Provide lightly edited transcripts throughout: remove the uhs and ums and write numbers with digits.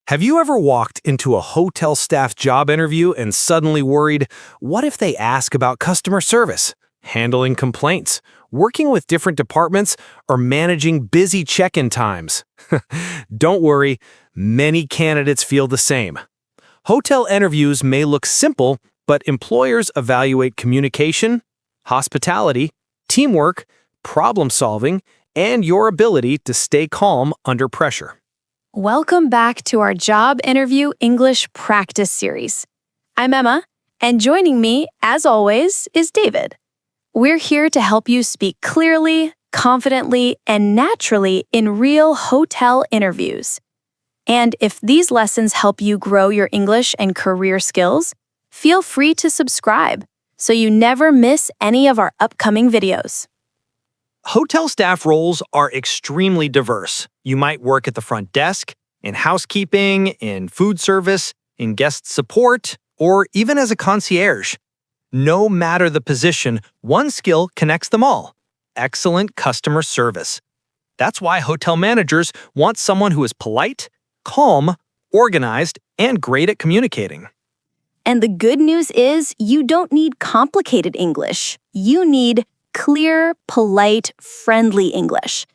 Have you ever walked into a hotel staff job interview and suddenly worried, what if they ask about customer service, handling complaints, working with different departments, or managing busy check-in times? Don't worry, many candidates feel the same. Hotel interviews may look simple, but employers evaluate communication, hospitality, teamwork, problem-solving, and your ability to stay calm under pressure. Welcome back to our Job Interview English Practice Series. I'm Emma, and joining me, as always, is David. We're here to help you speak clearly, confidently, and naturally in real hotel interviews. And if these lessons help you grow your English and career skills, feel free to subscribe so you never miss any of our upcoming videos. Hotel staff roles are extremely diverse. You might work at the front desk, in housekeeping, in food service, in guest support, or even as a concierge. No matter the position, one skill connects them all: excellent customer service. That's why hotel managers want someone who is polite, calm, organized, and great at communicating. And the good news is you don't need complicated English. You need clear, polite, friendly English.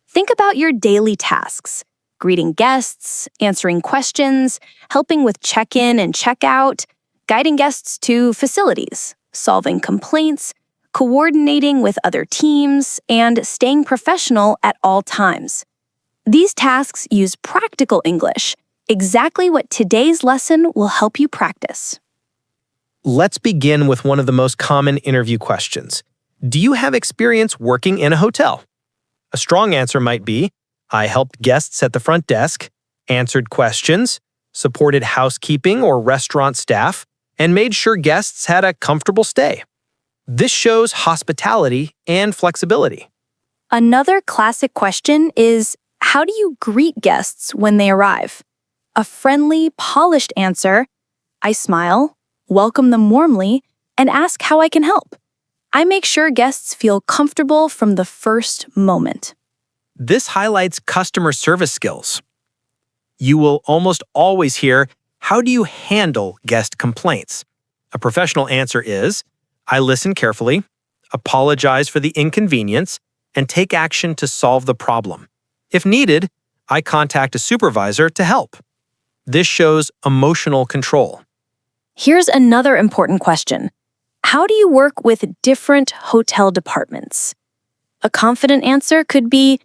Think about your daily tasks: greeting guests, answering questions, helping with check-in and check-out, guiding guests to facilities, solving complaints, coordinating with other teams, and staying professional at all times. These tasks use practical English, exactly what today's lesson will help you practice. Let's begin with one of the most common interview questions. Do you have experience working in a hotel? A strong answer might be, I helped guests at the front desk, answered questions, supported housekeeping or restaurant staff, and made sure guests had a comfortable stay. This shows hospitality and flexibility. Another classic question is, how do you greet guests when they arrive? A friendly, polished answer: I smile, welcome them warmly, and ask how I can help. I make sure guests feel comfortable from the first moment. This highlights customer service skills. You will almost always hear, how do you handle guest complaints? A professional answer is, I listen carefully, apologize for the inconvenience, and take action to solve the problem. If needed, I contact a supervisor to help. This shows emotional control. Here's another important question. How do you work with different hotel departments? A confident answer could be,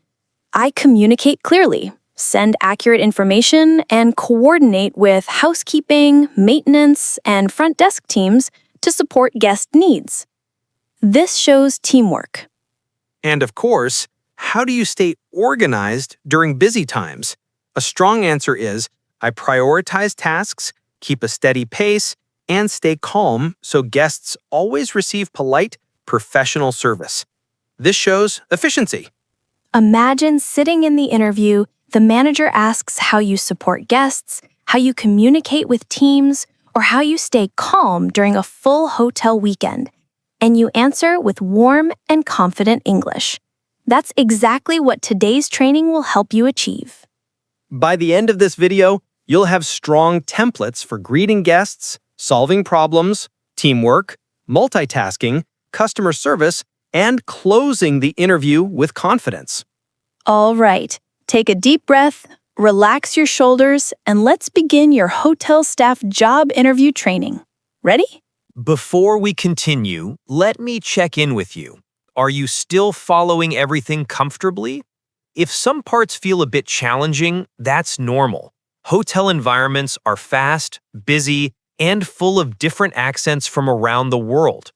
I communicate clearly, send accurate information, and coordinate with housekeeping, maintenance, and front desk teams to support guest needs. This shows teamwork. And of course, how do you stay organized during busy times? A strong answer is, I prioritize tasks, keep a steady pace, and stay calm so guests always receive polite, professional service. This shows efficiency. Imagine sitting in the interview, the manager asks how you support guests, how you communicate with teams, or how you stay calm during a full hotel weekend, and you answer with warm and confident English. That's exactly what today's training will help you achieve. By the end of this video, you'll have strong templates for greeting guests, solving problems, teamwork, multitasking, customer service, and closing the interview with confidence. All right, take a deep breath, relax your shoulders, and let's begin your hotel staff job interview training. Ready? Before we continue, let me check in with you. Are you still following everything comfortably? If some parts feel a bit challenging, that's normal. Hotel environments are fast, busy, and full of different accents from around the world.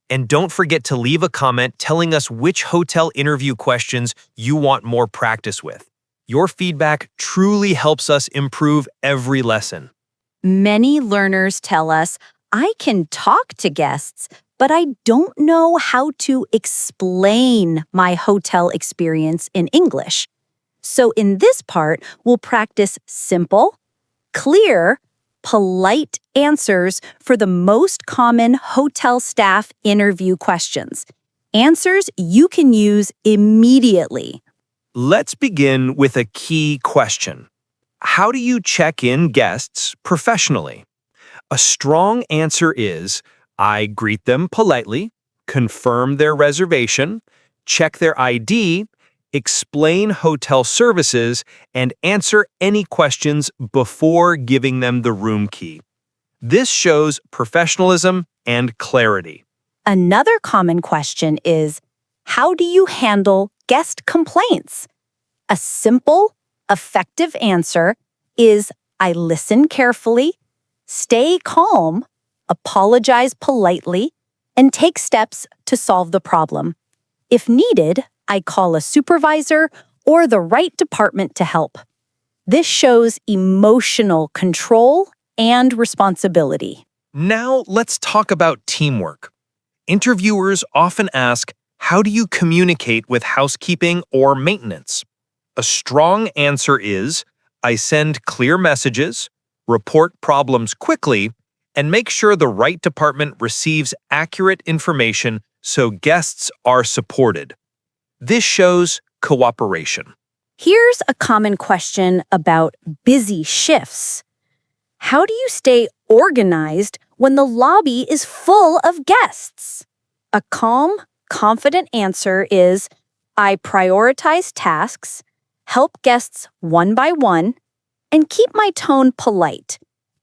And don't forget to leave a comment telling us which hotel interview questions you want more practice with. Your feedback truly helps us improve every lesson. Many learners tell us, I can talk to guests, but I don't know how to explain my hotel experience in English. So in this part, we'll practice simple, clear, polite answers for the most common hotel staff interview questions. Answers you can use immediately. Let's begin with a key question. How do you check in guests professionally? A strong answer is, I greet them politely, confirm their reservation, check their ID, explain hotel services, and answer any questions before giving them the room key. This shows professionalism and clarity. Another common question is, how do you handle guest complaints? A simple, effective answer is, I listen carefully, stay calm, apologize politely, and take steps to solve the problem. If needed, I call a supervisor or the right department to help. This shows emotional control and responsibility. Now let's talk about teamwork. Interviewers often ask, how do you communicate with housekeeping or maintenance? A strong answer is, I send clear messages, report problems quickly, and make sure the right department receives accurate information so guests are supported. This shows cooperation. Here's a common question about busy shifts. How do you stay organized when the lobby is full of guests? A calm, confident answer is, I prioritize tasks, help guests one by one, and keep my tone polite.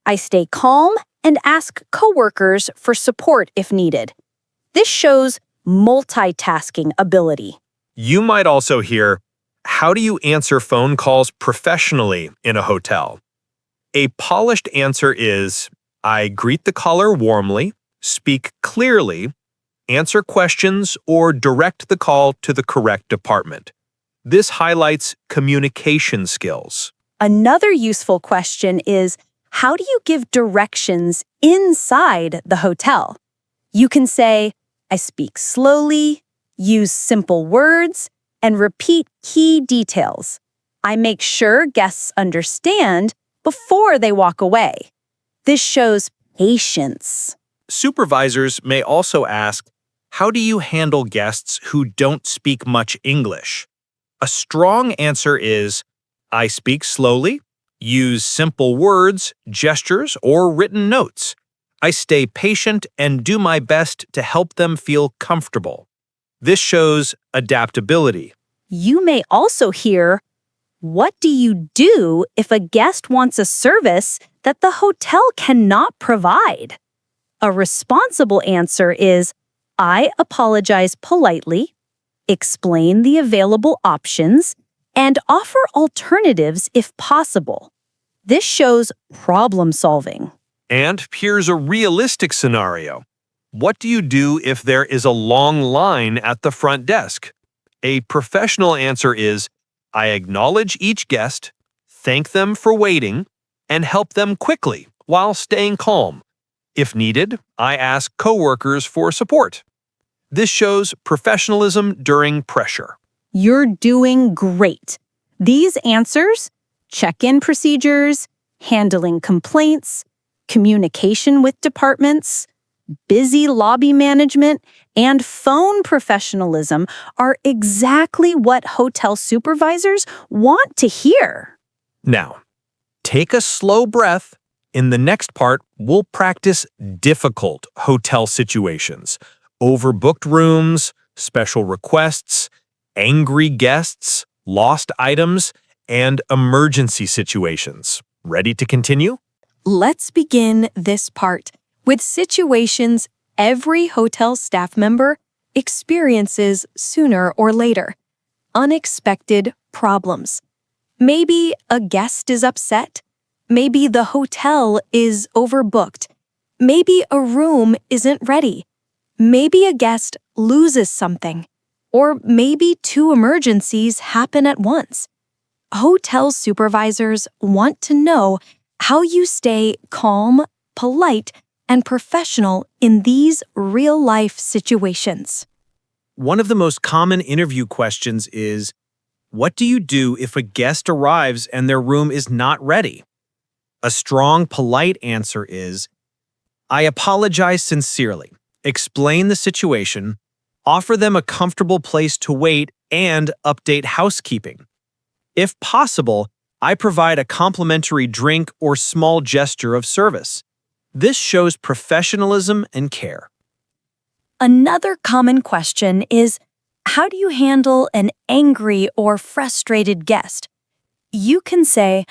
I stay calm and ask coworkers for support if needed. This shows multitasking ability. You might also hear, how do you answer phone calls professionally in a hotel? A polished answer is, I greet the caller warmly, speak clearly, answer questions, or direct the call to the correct department. This highlights communication skills. Another useful question is, how do you give directions inside the hotel? You can say, I speak slowly, use simple words, and repeat key details. I make sure guests understand before they walk away. This shows patience. Supervisors may also ask, how do you handle guests who don't speak much English? A strong answer is, I speak slowly, use simple words, gestures, or written notes. I stay patient and do my best to help them feel comfortable. This shows adaptability. You may also hear, what do you do if a guest wants a service that the hotel cannot provide? A responsible answer is, I apologize politely, explain the available options, and offer alternatives if possible. This shows problem solving. And here's a realistic scenario. What do you do if there is a long line at the front desk? A professional answer is, I acknowledge each guest, thank them for waiting, and help them quickly while staying calm. If needed, I ask coworkers for support. This shows professionalism during pressure. You're doing great. These answers, check-in procedures, handling complaints, communication with departments, busy lobby management, and phone professionalism are exactly what hotel supervisors want to hear. Now, take a slow breath. In the next part, we'll practice difficult hotel situations, overbooked rooms, special requests, angry guests, lost items, and emergency situations. Ready to continue? Let's begin this part with situations every hotel staff member experiences sooner or later. Unexpected problems. Maybe a guest is upset. Maybe the hotel is overbooked. Maybe a room isn't ready. Maybe a guest loses something. Or maybe two emergencies happen at once. Hotel supervisors want to know how you stay calm, polite, and professional in these real-life situations. One of the most common interview questions is, what do you do if a guest arrives and their room is not ready? A strong, polite answer is, I apologize sincerely, explain the situation, offer them a comfortable place to wait, and update housekeeping. If possible, I provide a complimentary drink or small gesture of service. This shows professionalism and care. Another common question is, how do you handle an angry or frustrated guest? You can say,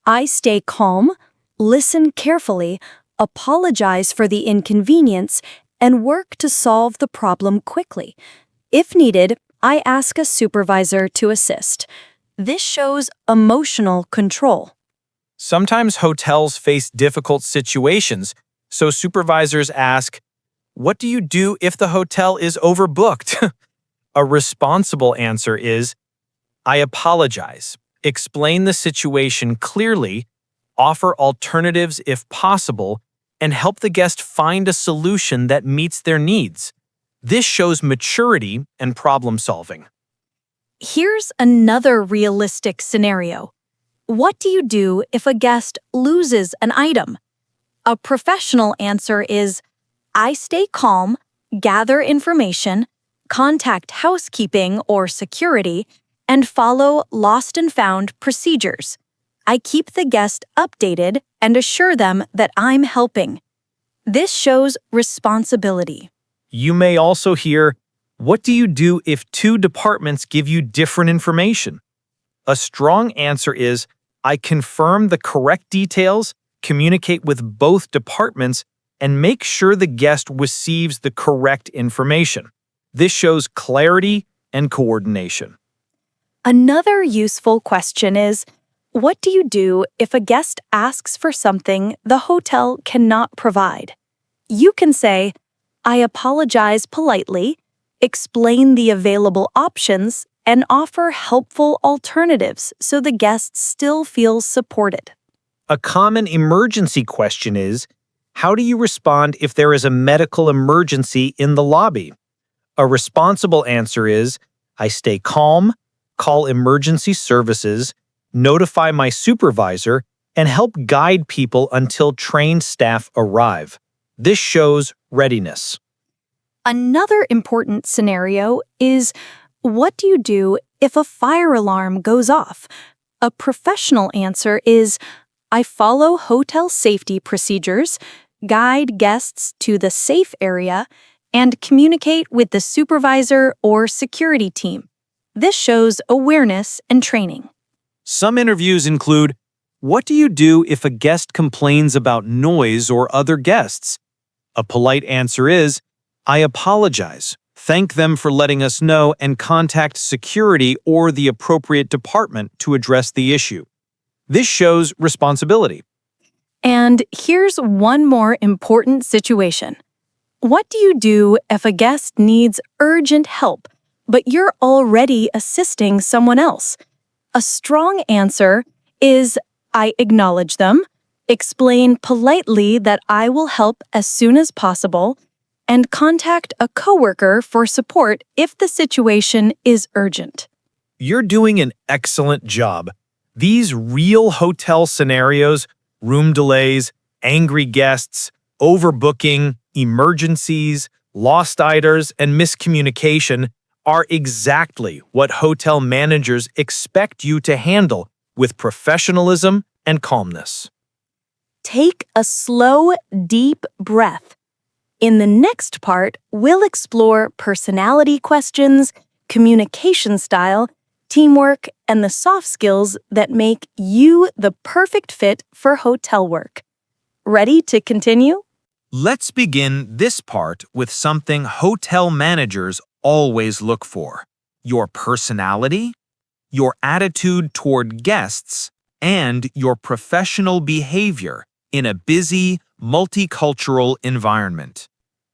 I stay calm, listen carefully, apologize for the inconvenience, and work to solve the problem quickly. If needed, I ask a supervisor to assist. This shows emotional control. Sometimes hotels face difficult situations, so supervisors ask, what do you do if the hotel is overbooked? A responsible answer is, I apologize, explain the situation clearly, offer alternatives if possible, and help the guest find a solution that meets their needs. This shows maturity and problem solving. Here's another realistic scenario. What do you do if a guest loses an item? A professional answer is, I stay calm, gather information, contact housekeeping or security, and follow lost and found procedures. I keep the guest updated and assure them that I'm helping. This shows responsibility. You may also hear, what do you do if two departments give you different information? A strong answer is, I confirm the correct details, communicate with both departments, and make sure the guest receives the correct information. This shows clarity and coordination. Another useful question is, what do you do if a guest asks for something the hotel cannot provide? You can say, I apologize politely, explain the available options, and offer helpful alternatives so the guest still feels supported. A common emergency question is, how do you respond if there is a medical emergency in the lobby? A responsible answer is, I stay calm, call emergency services, notify my supervisor, and help guide people until trained staff arrive. This shows readiness. Another important scenario is, what do you do if a fire alarm goes off? A professional answer is, I follow hotel safety procedures, guide guests to the safe area, and communicate with the supervisor or security team. This shows awareness and training. Some interviews include, what do you do if a guest complains about noise or other guests? A polite answer is, I apologize, thank them for letting us know, and contact security or the appropriate department to address the issue. This shows responsibility. And here's one more important situation. What do you do if a guest needs urgent help, but you're already assisting someone else? A strong answer is, I acknowledge them, explain politely that I will help as soon as possible, and contact a coworker for support if the situation is urgent. You're doing an excellent job. These real hotel scenarios, room delays, angry guests, overbooking, emergencies, lost items, and miscommunication are exactly what hotel managers expect you to handle with professionalism and calmness. Take a slow, deep breath. In the next part, we'll explore personality questions, communication style, teamwork, and the soft skills that make you the perfect fit for hotel work. Ready to continue? Let's begin this part with something hotel managers always look for: your personality, your attitude toward guests, and your professional behavior in a busy, multicultural environment.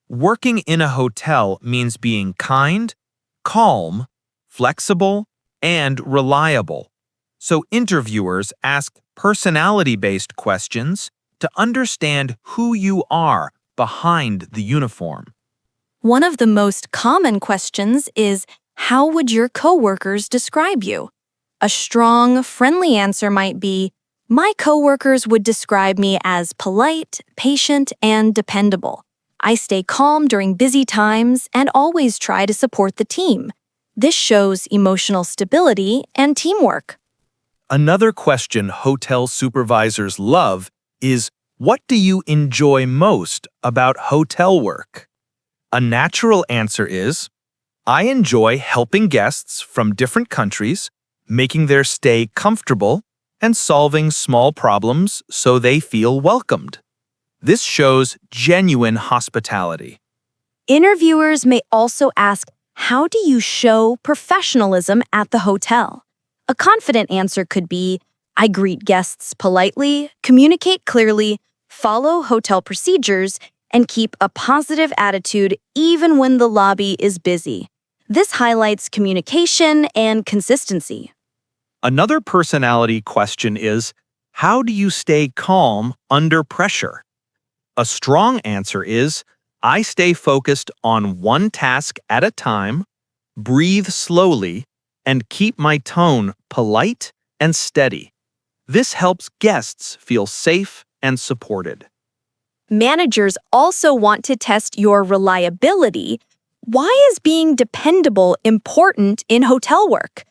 Working in a hotel means being kind, calm, flexible, and reliable. So interviewers ask personality-based questions to understand who you are behind the uniform. One of the most common questions is, how would your coworkers describe you? A strong, friendly answer might be, my coworkers would describe me as polite, patient, and dependable. I stay calm during busy times and always try to support the team. This shows emotional stability and teamwork. Another question hotel supervisors love is, what do you enjoy most about hotel work? A natural answer is, I enjoy helping guests from different countries, making their stay comfortable, and solving small problems so they feel welcomed. This shows genuine hospitality. Interviewers may also ask, how do you show professionalism at the hotel? A confident answer could be, I greet guests politely, communicate clearly, follow hotel procedures, and keep a positive attitude even when the lobby is busy. This highlights communication and consistency. Another personality question is, how do you stay calm under pressure? A strong answer is, I stay focused on one task at a time, breathe slowly, and keep my tone polite and steady. This helps guests feel safe and supported. Managers also want to test your reliability. Why is being dependable important in hotel work?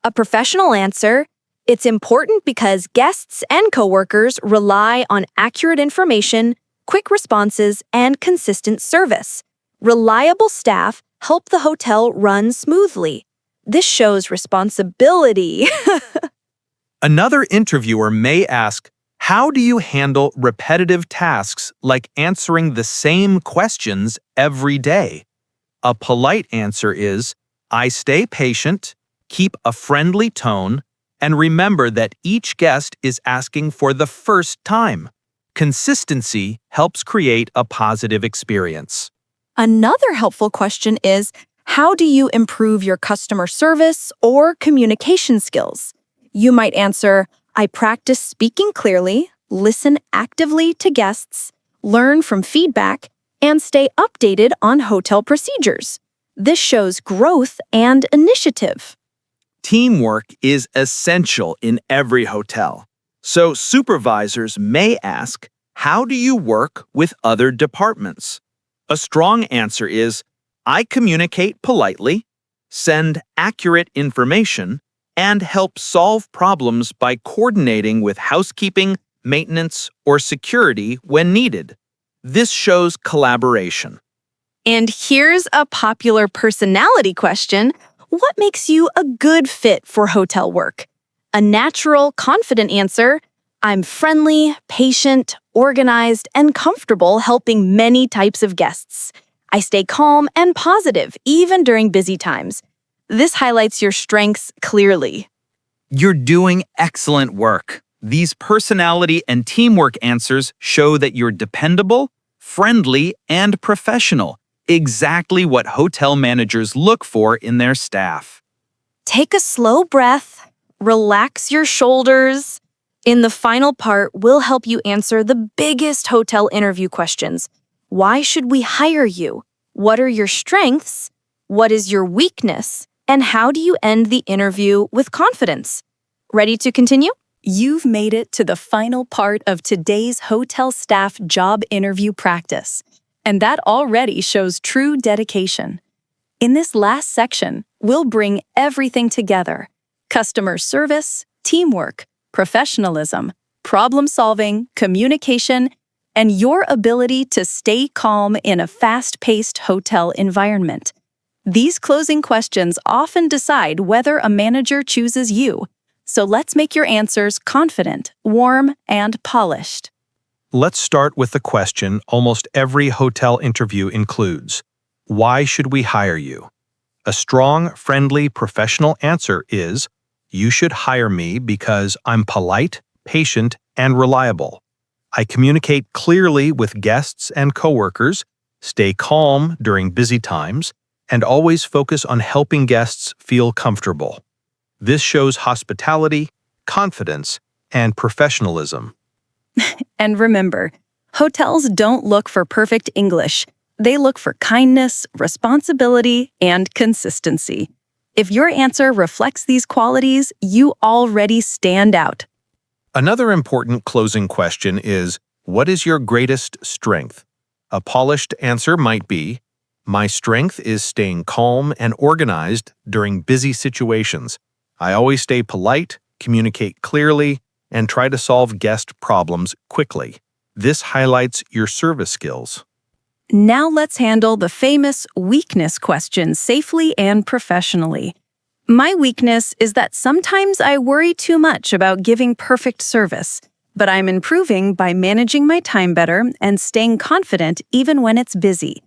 A professional answer, it's important because guests and coworkers rely on accurate information, quick responses, and consistent service. Reliable staff help the hotel run smoothly. This shows responsibility. Another interviewer may ask, how do you handle repetitive tasks like answering the same questions every day? A polite answer is, I stay patient, keep a friendly tone, and remember that each guest is asking for the first time. Consistency helps create a positive experience. Another helpful question is, how do you improve your customer service or communication skills? You might answer, I practice speaking clearly, listen actively to guests, learn from feedback, and stay updated on hotel procedures. This shows growth and initiative. Teamwork is essential in every hotel. So supervisors may ask, how do you work with other departments? A strong answer is, I communicate politely, send accurate information, and help solve problems by coordinating with housekeeping, maintenance, or security when needed. This shows collaboration. And here's a popular personality question. What makes you a good fit for hotel work? A natural, confident answer, I'm friendly, patient, organized, and comfortable helping many types of guests. I stay calm and positive even during busy times. This highlights your strengths clearly. You're doing excellent work. These personality and teamwork answers show that you're dependable, friendly, and professional. Exactly what hotel managers look for in their staff. Take a slow breath, relax your shoulders. In the final part, we'll help you answer the biggest hotel interview questions. Why should we hire you? What are your strengths? What is your weakness? And how do you end the interview with confidence? Ready to continue? You've made it to the final part of today's hotel staff job interview practice, and that already shows true dedication. In this last section, we'll bring everything together: customer service, teamwork, professionalism, problem-solving, communication, and your ability to stay calm in a fast-paced hotel environment. These closing questions often decide whether a manager chooses you. So let's make your answers confident, warm, and polished. Let's start with the question almost every hotel interview includes. Why should we hire you? A strong, friendly, professional answer is, you should hire me because I'm polite, patient, and reliable. I communicate clearly with guests and coworkers, stay calm during busy times, and always focus on helping guests feel comfortable. This shows hospitality, confidence, and professionalism. And remember, hotels don't look for perfect English. They look for kindness, responsibility, and consistency. If your answer reflects these qualities, you already stand out. Another important closing question is, what is your greatest strength? A polished answer might be, my strength is staying calm and organized during busy situations. I always stay polite, communicate clearly, and try to solve guest problems quickly. This highlights your service skills. Now let's handle the famous weakness question safely and professionally. My weakness is that sometimes I worry too much about giving perfect service, but I'm improving by managing my time better and staying confident even when it's busy.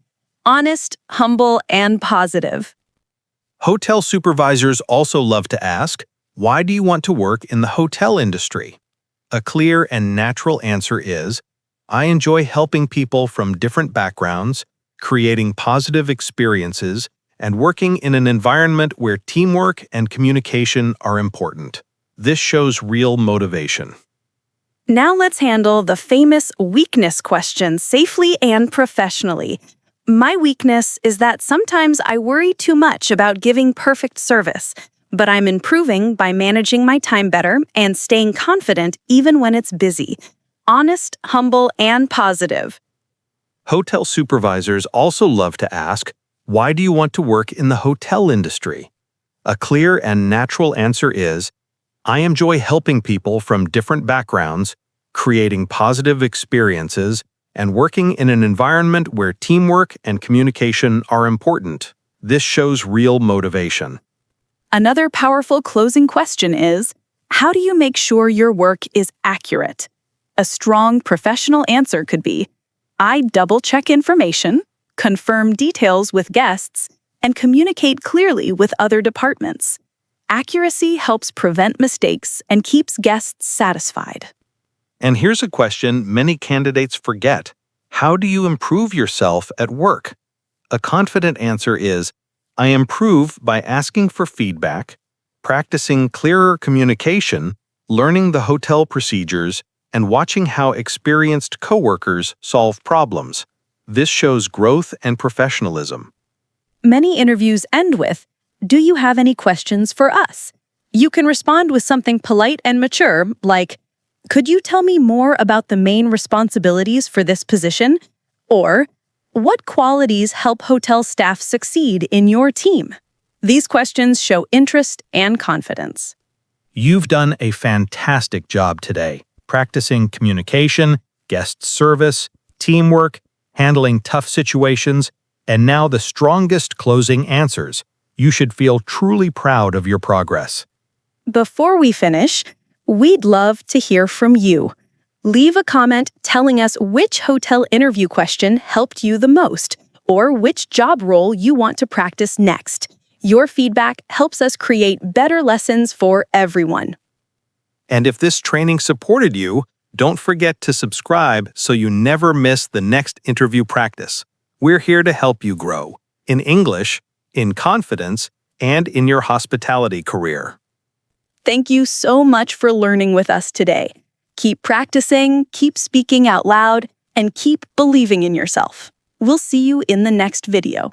Honest, humble, and positive. Hotel supervisors also love to ask, why do you want to work in the hotel industry? A clear and natural answer is, I enjoy helping people from different backgrounds, creating positive experiences, and working in an environment where teamwork and communication are important. This shows real motivation. Now let's handle the famous weakness question safely and professionally. My weakness is that sometimes I worry too much about giving perfect service, but I'm improving by managing my time better and staying confident even when it's busy. Honest, humble, and positive. Hotel supervisors also love to ask, why do you want to work in the hotel industry? A clear and natural answer is, I enjoy helping people from different backgrounds, creating positive experiences, and working in an environment where teamwork and communication are important. This shows real motivation. Another powerful closing question is, how do you make sure your work is accurate? A strong professional answer could be, I double-check information, confirm details with guests, and communicate clearly with other departments. Accuracy helps prevent mistakes and keeps guests satisfied. And here's a question many candidates forget. How do you improve yourself at work? A confident answer is, I improve by asking for feedback, practicing clearer communication, learning the hotel procedures, and watching how experienced coworkers solve problems. This shows growth and professionalism. Many interviews end with, do you have any questions for us? You can respond with something polite and mature, like, could you tell me more about the main responsibilities for this position? Or, what qualities help hotel staff succeed in your team? These questions show interest and confidence. You've done a fantastic job today, practicing communication, guest service, teamwork, handling tough situations, and now the strongest closing answers. You should feel truly proud of your progress. Before we finish, we'd love to hear from you. Leave a comment telling us which hotel interview question helped you the most, or which job role you want to practice next. Your feedback helps us create better lessons for everyone. And if this training supported you, don't forget to subscribe so you never miss the next interview practice. We're here to help you grow in English, in confidence, and in your hospitality career. Thank you so much for learning with us today. Keep practicing, keep speaking out loud, and keep believing in yourself. We'll see you in the next video.